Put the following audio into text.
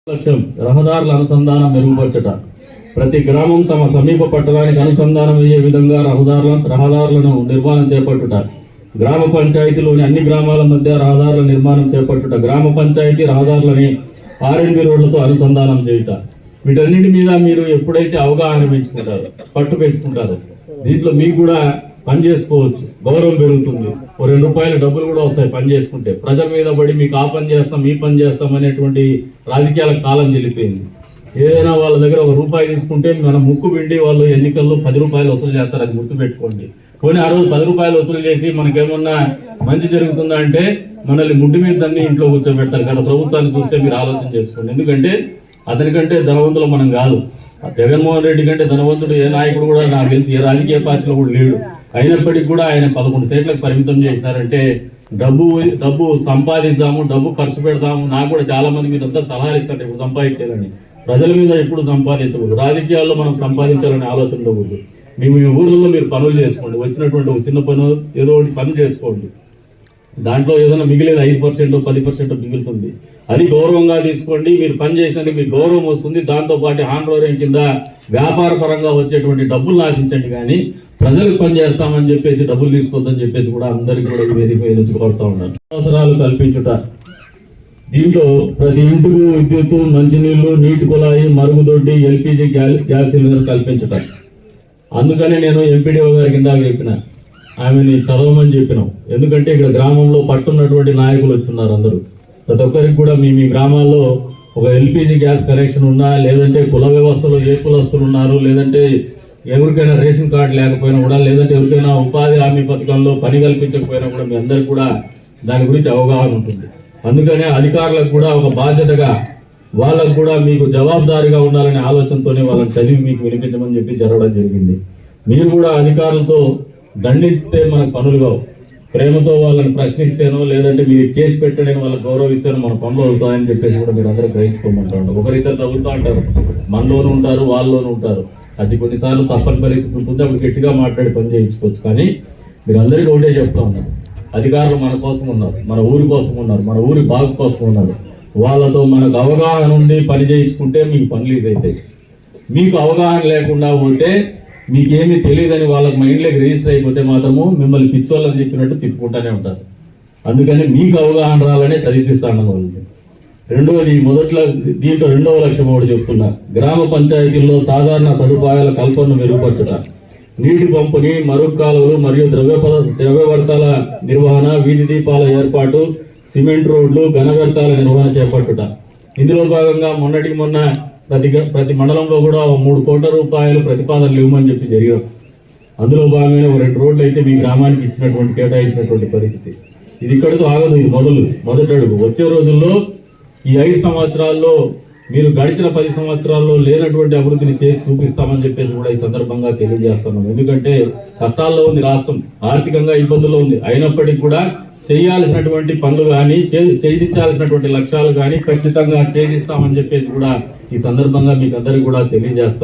లక్ష్యం రహదారుల అనుసంధానం మెరుగుపరచట. ప్రతి గ్రామం తమ సమీప పట్టణానికి అనుసంధానం అయ్యే విధంగా రహదారులను నిర్మాణం చేపట్టుట. గ్రామ పంచాయతీలోని అన్ని గ్రామాల మధ్య రహదారుల నిర్మాణం చేపట్టుట. గ్రామ పంచాయతీ రహదారులని ఆర్ఎండ్బి రోడ్లతో అనుసంధానం చేయుట. వీటన్నిటి మీద మీరు ఎప్పుడైతే అవగాహన పెంచుకుంటారో, పట్టు పెంచుకుంటారో, దీంట్లో మీకు కూడా పని చేసుకోవచ్చు, గౌరవం పెరుగుతుంది. ఓ ₹2 డబ్బులు కూడా వస్తాయి పని చేసుకుంటే. ప్రజల మీద పడి మీకు ఆ పని చేస్తాం ఈ పని చేస్తాం అనేటువంటి రాజకీయాలకు కాలం చెల్లిపోయింది. ఏదైనా వాళ్ళ దగ్గర ₹1 తీసుకుంటే మన ముక్కు పిండి వాళ్ళు ఎన్నికల్లో ₹10 వసూలు చేస్తారు, అది గుర్తుపెట్టుకోండి. కానీ ఆ రోజు ₹10 వసూలు చేసి మనకేమన్నా మంచి జరుగుతుందా అంటే మనల్ని ముడ్డు మీద దాన్ని ఇంట్లో కూర్చోబెడతారు కదా. ప్రభుత్వాన్ని చూస్తే మీరు ఆలోచన చేసుకోండి. ఎందుకంటే అతనికంటే ధనవంతులు మనం కాదు. జగన్మోహన్ రెడ్డి కంటే ధనవంతుడు ఏ నాయకుడు కూడా నాకు తెలిసి ఏ రాజకీయ పార్టీలో కూడా లేడు. అయినప్పటికీ కూడా ఆయన 11 సీట్లకు పరిమితం చేసినారంటే డబ్బు సంపాదిస్తాము, డబ్బు ఖర్చు పెడతాము. నాకు కూడా చాలా మంది మీరంతా సలహాలు ఇస్తారు ఇప్పుడు సంపాదించాలని. ప్రజల మీద ఎప్పుడు సంపాదించకూడదు, రాజకీయాల్లో మనం సంపాదించాలనే ఆలోచనలో కూడదు. మీ ఊర్లలో మీరు పనులు చేసుకోండి, వచ్చినటువంటి చిన్న పను ఏదో ఒకటి పని చేసుకోండి. దాంట్లో ఏదైనా మిగిలేదు 5% 10% మిగులుతుంది, అది గౌరవంగా తీసుకోండి. మీరు పని చేసినందుకు మీకు గౌరవం వస్తుంది. దాంతో పాటు హానరోరియం కింద వ్యాపార పరంగా వచ్చేటువంటి డబ్బులు ఆశించండి. కానీ ప్రజలకు పని చేస్తామని చెప్పేసి డబ్బులు తీసుకోవద్దని చెప్పేసి కూడా అందరికీ కూడా వేదిక నుంచి కోరుతా ఉన్నారు. అవసరాలు కల్పించుట. దీంట్లో ప్రతి ఇంటికి విద్యుత్తు, మంచినీళ్లు, నీటి కుళాయి, మరుగుదొడ్డి, ఎల్పిజి గ్యాస్ సిలిండర్ కల్పించుట. అందుకనే నేను ఎంపీడీఓ గారికి కింద చెప్పిన, ఆమెని చదవమని చెప్పినాం. ఎందుకంటే ఇక్కడ గ్రామంలో పట్టున్నటువంటి నాయకులు వచ్చున్నారు అందరూ. ప్రతి ఒక్కరికి కూడా మీ గ్రామాల్లో ఒక ఎల్పిజి గ్యాస్ కనెక్షన్ ఉన్నా, లేదంటే కుల వ్యవస్థలో ఏ కులస్తులు ఉన్నారు, లేదంటే ఎవరికైనా రేషన్ కార్డు లేకపోయినా కూడా, లేదంటే ఎవరికైనా ఉపాధి హామీ పథకంలో పని కల్పించకపోయినా కూడా మీ అందరికి కూడా దాని గురించి అవగాహన ఉంటుంది. అందుకనే అధికారులకు కూడా ఒక బాధ్యతగా వాళ్ళకు కూడా మీకు జవాబుదారీగా ఉండాలనే ఆలోచనతోనే వాళ్ళని చదివి మీకు వినిపించమని చెప్పి జరగడం జరిగింది. మీరు కూడా అధికారులతో దండిస్తే మనకు పనులు కావు. ప్రేమతో వాళ్ళని ప్రశ్నిస్తేనో, లేదంటే మీరు చేసి పెట్టడని వాళ్ళకి గౌరవిస్తేనో మన పనులు అవుతాయని చెప్పేసి కూడా మీరు అందరూ గ్రహించుకోమంటారు. ఒకరిద్దరు తగ్గుతూ అంటారు, మనలోనూ ఉంటారు, వాళ్ళలోనూ ఉంటారు. అది కొన్నిసార్లు తప్పని పరిస్థితి ఉంటుంది, అప్పుడు గట్టిగా మాట్లాడి పని చేయించుకోవచ్చు. కానీ మీరు అందరికీ ఒకటే చెప్తా ఉన్నారు, అధికారులు మన కోసం ఉన్నారు, మన ఊరి కోసం ఉన్నారు, మన ఊరి బాగు కోసం ఉన్నారు. వాళ్ళతో మనకు అవగాహన ఉండి పని చేయించుకుంటే మీకు పనులు ఈజీ అవుతాయి. మీకు అవగాహన లేకుండా ఉంటే, మీకేమీ తెలియదని వాళ్ళకి మైండ్లోకి రిజిస్టర్ అయిపోతే మాత్రము మిమ్మల్ని పిచ్చోళ్ళని చెప్పినట్టు తిప్పుకుంటానే ఉంటారు. అందుకని మీకు అవగాహన రావాలనే చదివిస్తాను వాళ్ళని. రెండవది, దీంట్లో 2వ లక్ష్యం ఒకటి చెప్తున్నా, గ్రామ పంచాయతీల్లో సాధారణ సదుపాయాల కల్పనను మెరుగుపరచట. నీటి పంపిణీ, మరుగు కాలువలు మరియు ద్రవ్య వ్యర్థాల నిర్వహణ, వీధి దీపాల ఏర్పాటు, సిమెంట్ రోడ్లు, ఘన వ్యర్థాల నిర్వహణ చేపట్టుట. ఇందులో భాగంగా మొన్నటికి మొన్న ప్రతి మండలంలో కూడా ₹3 కోట్ల ప్రతిపాదనలు ఇవ్వమని చెప్పి జరిగారు. అందులో భాగంగానే 2 రోడ్లు అయితే మీ గ్రామానికి కేటాయించినటువంటి పరిస్థితి. ఇది ఇక్కడితో ఆగదు, ఇది మొదటి అడుగు. వచ్చే రోజుల్లో ఈ 5 సంవత్సరాల్లో మీరు గడిచిన 10 సంవత్సరాల్లో లేనటువంటి అభివృద్ధిని చేసి చూపిస్తామని చెప్పేసి కూడా ఈ సందర్భంగా తెలియజేస్తున్నాం. ఎందుకంటే కష్టాల్లో ఉంది రాష్ట్రం, ఆర్థికంగా ఇబ్బందుల్లో ఉంది. అయినప్పటికీ కూడా చేయాల్సినటువంటి పనులు కానీ, ఛేదించాల్సినటువంటి లక్ష్యాలు కానీ ఖచ్చితంగా ఛేదిస్తామని చెప్పేసి కూడా ఈ సందర్భంగా మీకు అందరికీ కూడా తెలియజేస్తాం.